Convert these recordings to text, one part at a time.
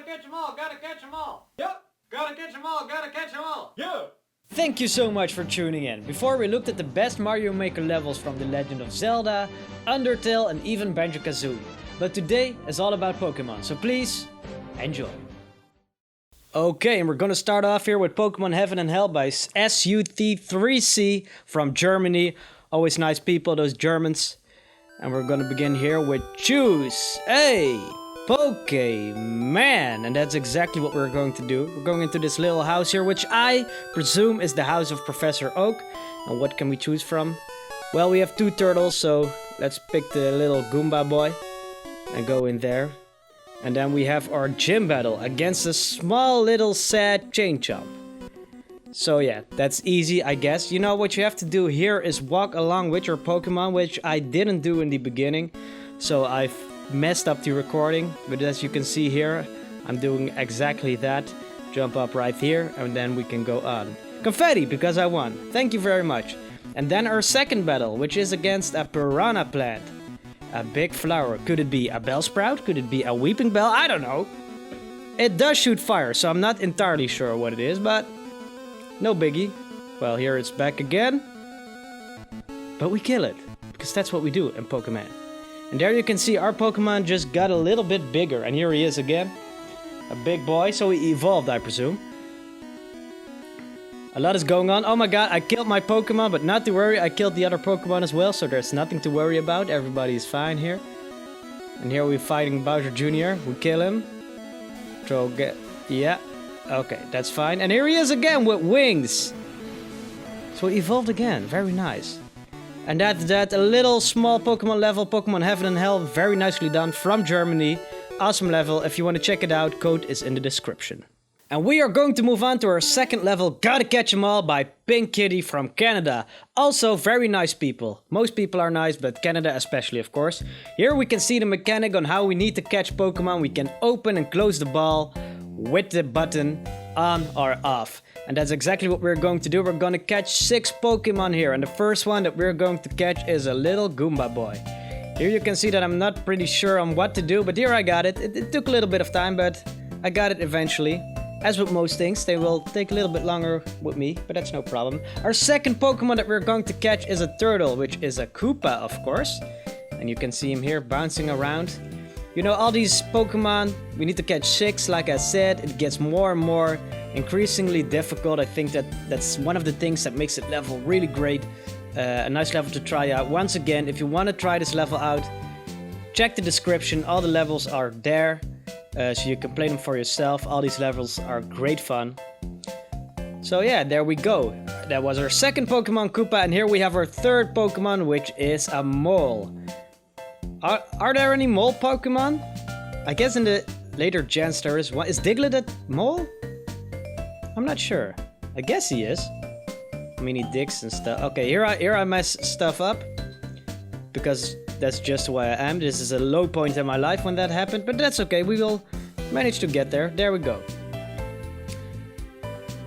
Gotta catch them all, gotta catch them all. Yep. Gotta catch them all, gotta catch them all. Yeah. Thank you so much for tuning in. Before we looked at the best Mario Maker levels from The Legend of Zelda, Undertale and even Banjo-Kazooie. But today is all about Pokemon, so please, enjoy. Okay, and we're gonna start off here with Pokemon Heaven and Hell by SUT3C from Germany. Always nice people, those Germans. And we're gonna begin here with Choose a Pokemon. And that's exactly what we're going to do. We're going into this little house here, which I presume is the house of Professor Oak. And what can we choose from? Well, we have two turtles, so let's pick the little Goomba boy and go in there. And then we have our gym battle against a small little sad Chain Chomp. So yeah, that's easy, I guess. You know, what you have to do here is walk along with your Pokemon, which I didn't do in the beginning. So I've messed up the recording, but as you can see here, I'm doing exactly that. Jump up right here, and then we can go on. Confetti, because I won. Thank you very much. And then our second battle, which is against a Piranha Plant. A big flower. Could it be a Bellsprout? Could it be a Weeping Bell? I don't know. It does shoot fire, so I'm not entirely sure what it is, but no biggie. Well, here it's back again. But we kill it, because that's what we do in Pokemon. And there you can see our Pokemon just got a little bit bigger, and here he is again. A big boy, so he evolved, I presume. A lot is going on. Oh my god, I killed my Pokemon, but not to worry, I killed the other Pokemon as well, so there's nothing to worry about. Everybody's fine here. And here we're fighting Bowser Jr. We kill him. Yeah. Okay, that's fine. And here he is again with wings. So he evolved again. Very nice. And that's that. A little small Pokemon level, Pokemon Heaven and Hell. Very nicely done from Germany. Awesome level. If you want to check it out, code is in the description. And we are going to move on to our second level, Gotta Catch 'Em All by Pink Kitty from Canada. Also very nice people. Most people are nice, but Canada especially, of course. Here we can see the mechanic on how we need to catch Pokemon. We can open and close the ball with the button on or off. And that's exactly what we're going to do. We're going to catch 6 Pokemon here. And the first one that we're going to catch is a little Goomba boy. Here you can see that I'm not pretty sure on what to do, but here I got it. It took a little bit of time, but I got it eventually. As with most things, they will take a little bit longer with me, but that's no problem. Our second Pokemon that we're going to catch is a turtle, which is a Koopa, of course. And you can see him here bouncing around. You know, all these Pokemon, we need to catch 6, like I said. It gets more and more increasingly difficult. I think that's one of the things that makes it level really great. A nice level to try out. Once again, if you want to try this level out, check the description. All the levels are there. So you can play them for yourself. All these levels are great fun. So yeah, there we go. That was our second Pokemon, Koopa, and here we have our third Pokemon, which is a mole. Are there any mole Pokemon? I guess in the later gens there is one. Is Diglett a mole? I'm not sure. I guess he is. I mean, he digs and stuff. Okay, here I mess stuff up. Because that's just who I am. This is a low point in my life when that happened, but that's okay. We will manage to get there. There we go.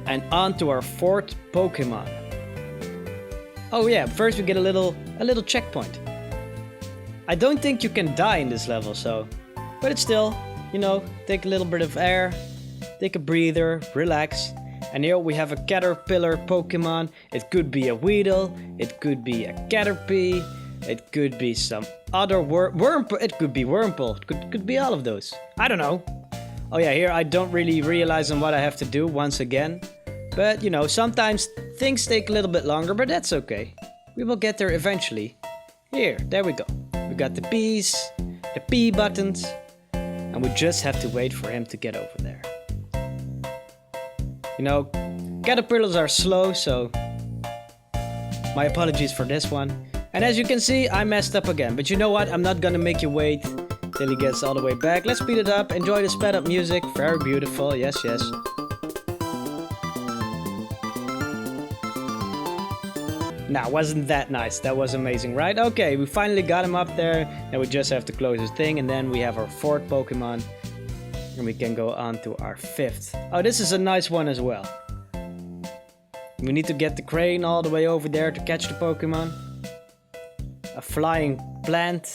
And on to our fourth Pokemon. Oh yeah, first we get a little checkpoint. I don't think you can die in this level, so... But it's still, you know, take a little bit of air, take a breather, relax. And here we have a Caterpillar Pokemon. It could be a Weedle, it could be a Caterpie, it could be some other Wurmple. It could be Wurmple. It could be all of those. I don't know. Oh yeah, here I don't really realize on what I have to do once again. But you know, sometimes things take a little bit longer, but that's okay. We will get there eventually. Here, there we go. We got the B's, the P buttons, and we just have to wait for him to get over there. You know, caterpillars are slow, so my apologies for this one. And as you can see, I messed up again. But you know what? I'm not gonna make you wait till he gets all the way back. Let's speed it up. Enjoy the sped up music. Very beautiful. Yes, yes. Now, wasn't that nice? That was amazing, right? Okay, we finally got him up there. Now we just have to close his thing. And then we have our fourth Pokemon. And we can go on to our fifth. Oh, this is a nice one as well. We need to get the crane all the way over there to catch the Pokemon. A flying plant.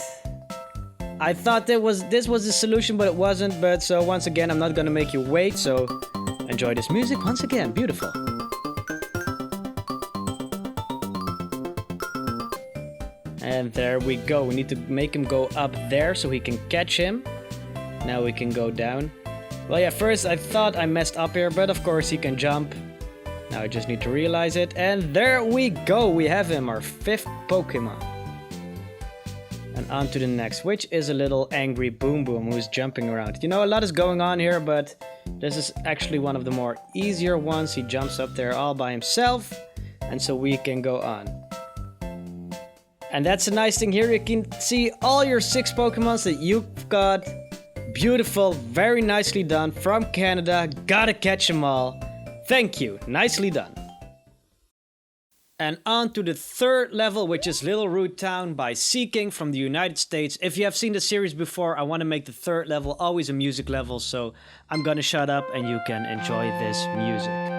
I thought this was the solution, but it wasn't. But so once again, I'm not gonna make you wait. So enjoy this music once again. Beautiful. And there we go. We need to make him go up there so he can catch him. Now we can go down. Well, yeah, first I thought I messed up here, but of course he can jump. Now I just need to realize it. And there we go. We have him, our 5th Pokemon. And on to the next, which is a little angry Boom Boom who's jumping around. You know, a lot is going on here, but this is actually one of the more easier ones. He jumps up there all by himself. And so we can go on. And that's the nice thing here. You can see all your 6 Pokemons that you've got. Beautiful, very nicely done from Canada. Gotta catch them all. Thank you, nicely done. And on to the 3rd level, which is Littleroot Town by Seeking from the United States. If you have seen the series before, I want to make the 3rd level always a music level. So I'm gonna shut up and you can enjoy this music.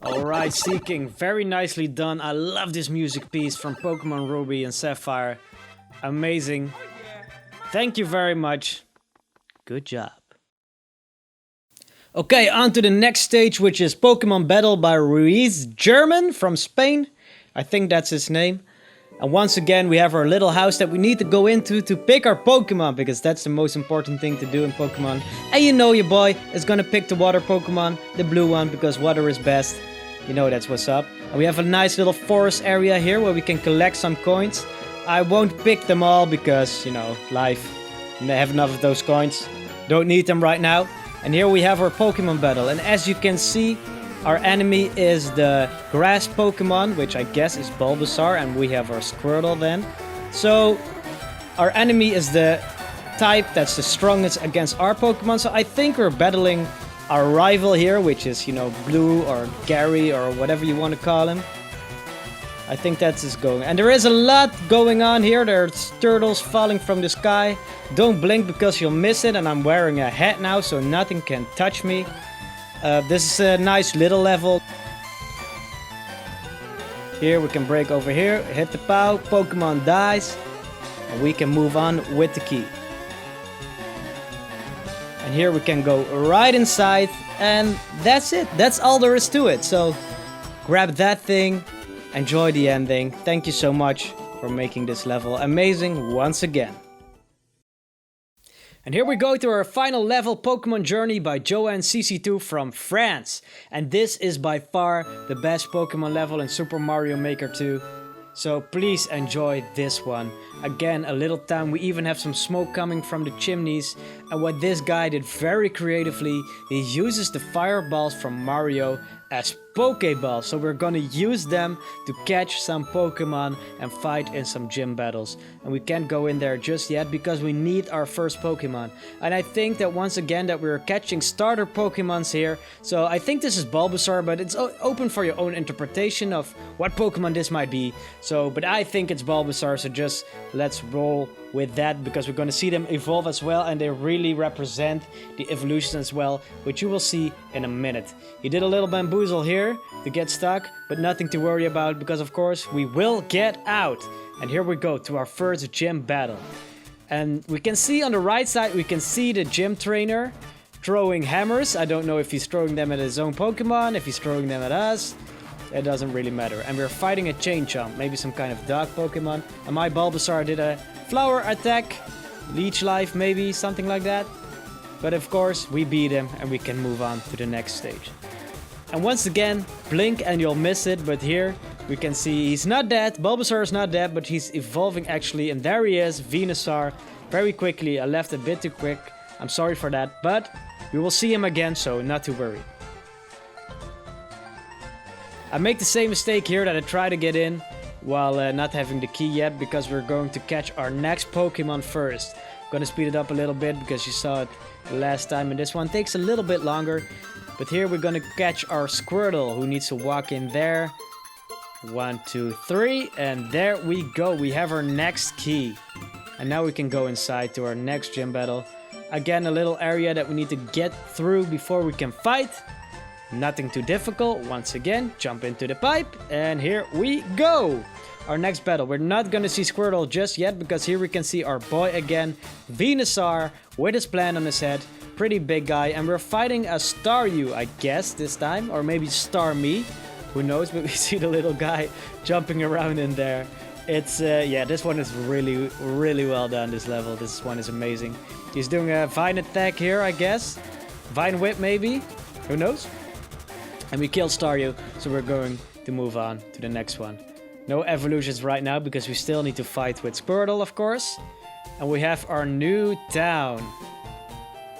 Alright, Seeking, very nicely done. I love this music piece from Pokemon Ruby and Sapphire. Amazing. Thank you very much. Good job. Okay, on to the next stage, which is Pokemon Battle by Ruiz German from Spain. I think that's his name. And once again, we have our little house that we need to go into to pick our Pokemon, because that's the most important thing to do in Pokemon. And you know your boy is gonna pick the water Pokemon, the blue one, because water is best. You know that's what's up. And we have a nice little forest area here where we can collect some coins. I won't pick them all because, you know, life. And I have enough of those coins. Don't need them right now. And here we have our Pokemon battle. And as you can see, our enemy is the grass Pokemon, which I guess is Bulbasaur. And we have our Squirtle then. So our enemy is the type that's the strongest against our Pokemon. So I think we're battling our rival here, which is, you know, Blue or Gary or whatever you want to call him. I think that's just going. And there is a lot going on here. There's turtles falling from the sky. Don't blink because you'll miss it. And I'm wearing a hat now, so nothing can touch me. This is a nice little level. Here we can break over here, hit the POW, Pokemon dies, and we can move on with the key. And here we can go right inside, and that's it. That's all there is to it. So grab that thing, enjoy the ending. Thank you so much for making this level amazing once again. And here we go to our final level, Pokemon Journey by Joanne CC2 from France. And this is by far the best Pokemon level in Super Mario Maker 2. So please enjoy this one. Again, a little town. We even have some smoke coming from the chimneys. And what this guy did very creatively, he uses the fireballs from Mario as Pokeballs. So we're gonna use them to catch some Pokemon and fight in some gym battles. And we can't go in there just yet because we need our first Pokemon. And I think that once again that we're catching starter Pokemons here. So I think this is Bulbasaur, but it's open for your own interpretation of what Pokemon this might be. So, but I think it's Bulbasaur, so just let's roll with that, because we're going to see them evolve as well, and they really represent the evolution as well, which you will see in a minute. He did a little bamboozle here to get stuck, but nothing to worry about, because of course we will get out. And here we go to our first gym battle. And we can see on the right side, we can see the gym trainer throwing hammers. I don't know if he's throwing them at his own Pokemon, if he's throwing them at us. It doesn't really matter. And we're fighting a Chain Chomp, maybe some kind of dog Pokemon. And my Bulbasaur did a flower attack. leech life maybe, something like that. But of course, we beat him and we can move on to the next stage. And once again, blink and you'll miss it, but here we can see he's not dead. Bulbasaur is not dead, but he's evolving actually. And there he is, Venusaur, very quickly. I left a bit too quick. I'm sorry for that, but we will see him again, so not to worry. I make the same mistake here that I try to get in while not having the key yet, because we're going to catch our next Pokemon first. I'm gonna speed it up a little bit because you saw it last time, and this one takes a little bit longer. But here we're gonna catch our Squirtle, who needs to walk in there. 1, 2, 3, and there we go. We have our next key. And now we can go inside to our next gym battle. Again, a little area that we need to get through before we can fight. Nothing too difficult. Once again, jump into the pipe, and here we go. Our next battle. We're not gonna see Squirtle just yet, because here we can see our boy again, Venusaur, with his plant on his head. Pretty big guy, and we're fighting a Staryu, I guess, this time, or maybe Starmie, who knows, but we see the little guy jumping around in there. It's, yeah, this one is really, really well done, this level. This one is amazing. He's doing a Vine attack here, I guess. Vine Whip, maybe? Who knows? And we killed Staryu, so we're going to move on to the next one. No evolutions right now, because we still need to fight with Squirtle, of course. And we have our new town.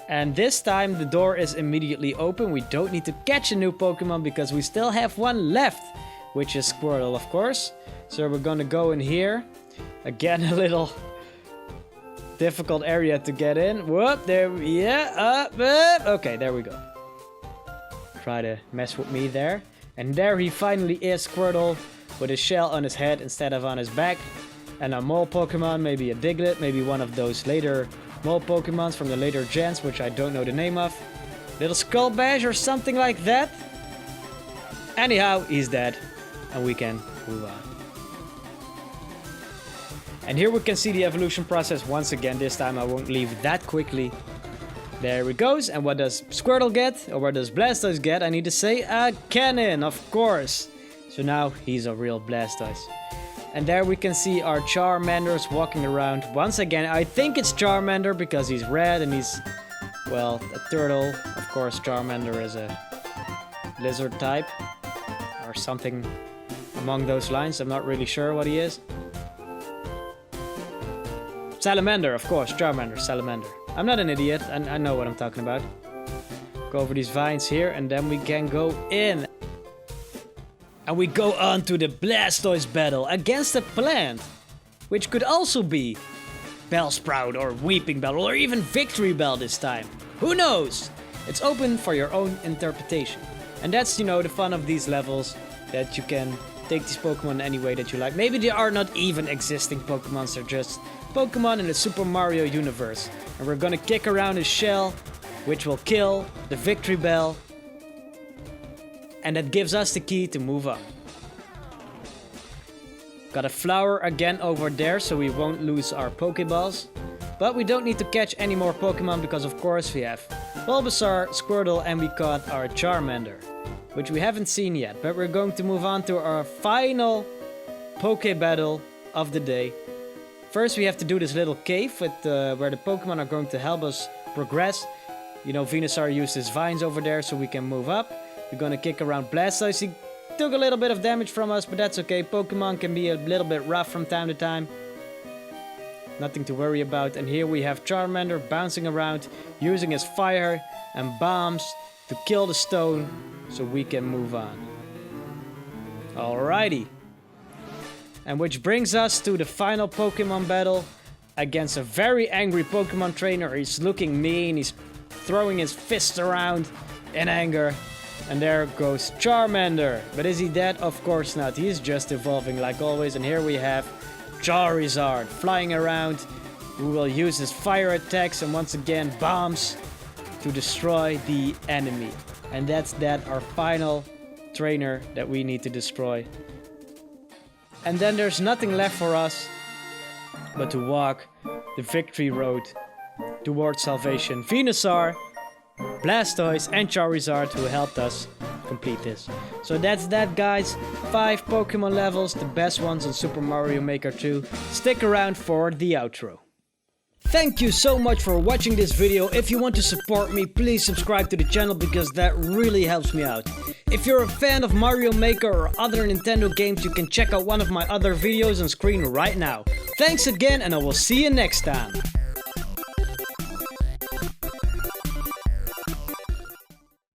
And this time the door is immediately open. We don't need to catch a new Pokemon because we still have one left, which is Squirtle, of course. So we're gonna go in here. Again, a little difficult area to get in. Whoop, there, yeah, okay, there we go. Try to mess with me there. And there he finally is, Squirtle, with his shell on his head instead of on his back. And a mole Pokemon, maybe a Diglett, maybe one of those later mole Pokemons from the later gens, which I don't know the name of. Little Skull Bash or something like that. Anyhow, he's dead. And we can move on. And here we can see the evolution process once again. This time I won't leave that quickly. There he goes. And what does Squirtle get? Or what does Blastoise get? I need to say a cannon, of course. So now he's a real Blastoise. And there we can see our Charmanders walking around. Once again, I think it's Charmander because he's red and he's, well, a turtle. Of course, Charmander is a lizard type or something among those lines. I'm not really sure what he is. Salamander, of course, Charmander, Salamander. I'm not an idiot, and I know what I'm talking about. Go over these vines here and then we can go in. And we go on to the Blastoise battle against a plant, which could also be Bellsprout or Weeping Bell or even Victory Bell this time. Who knows? It's open for your own interpretation. And that's, you know, the fun of these levels, that you can take these Pokemon any way that you like. Maybe they are not even existing Pokemon, they're just Pokemon in the Super Mario universe. And we're gonna kick around his shell, which will kill the Victory Bell. And that gives us the key to move on. Got a flower again over there, so we won't lose our Pokeballs. But we don't need to catch any more Pokemon because of course we have Bulbasaur, Squirtle, and we caught our Charmander, which we haven't seen yet. But we're going to move on to our final Poke battle of the day. First we have to do this little cave with where the Pokemon are going to help us progress. You know, Venusaur used his vines over there so we can move up. We're gonna kick around Blastoise. He took a little bit of damage from us, but that's okay. Pokemon can be a little bit rough from time to time. Nothing to worry about. And here we have Charmander bouncing around, using his fire and bombs to kill the stone so we can move on. Alrighty. And which brings us to the final Pokemon battle against a very angry Pokemon trainer. He's looking mean, he's throwing his fists around in anger. And there goes Charmander. But is he dead? Of course not. He's just evolving like always. And here we have Charizard flying around, who will use his fire attacks and once again bombs to destroy the enemy. And that's that, our final trainer that we need to destroy. And then there's nothing left for us but to walk the victory road towards salvation. Venusaur, Blastoise and Charizard who helped us complete this. So that's that, guys. 5 Pokemon levels, the best ones on Super Mario Maker 2. Stick around for the outro. Thank you so much for watching this video. If you want to support me, please subscribe to the channel because that really helps me out. If you're a fan of Mario Maker or other Nintendo games, you can check out one of my other videos on screen right now. Thanks again, and I will see you next time.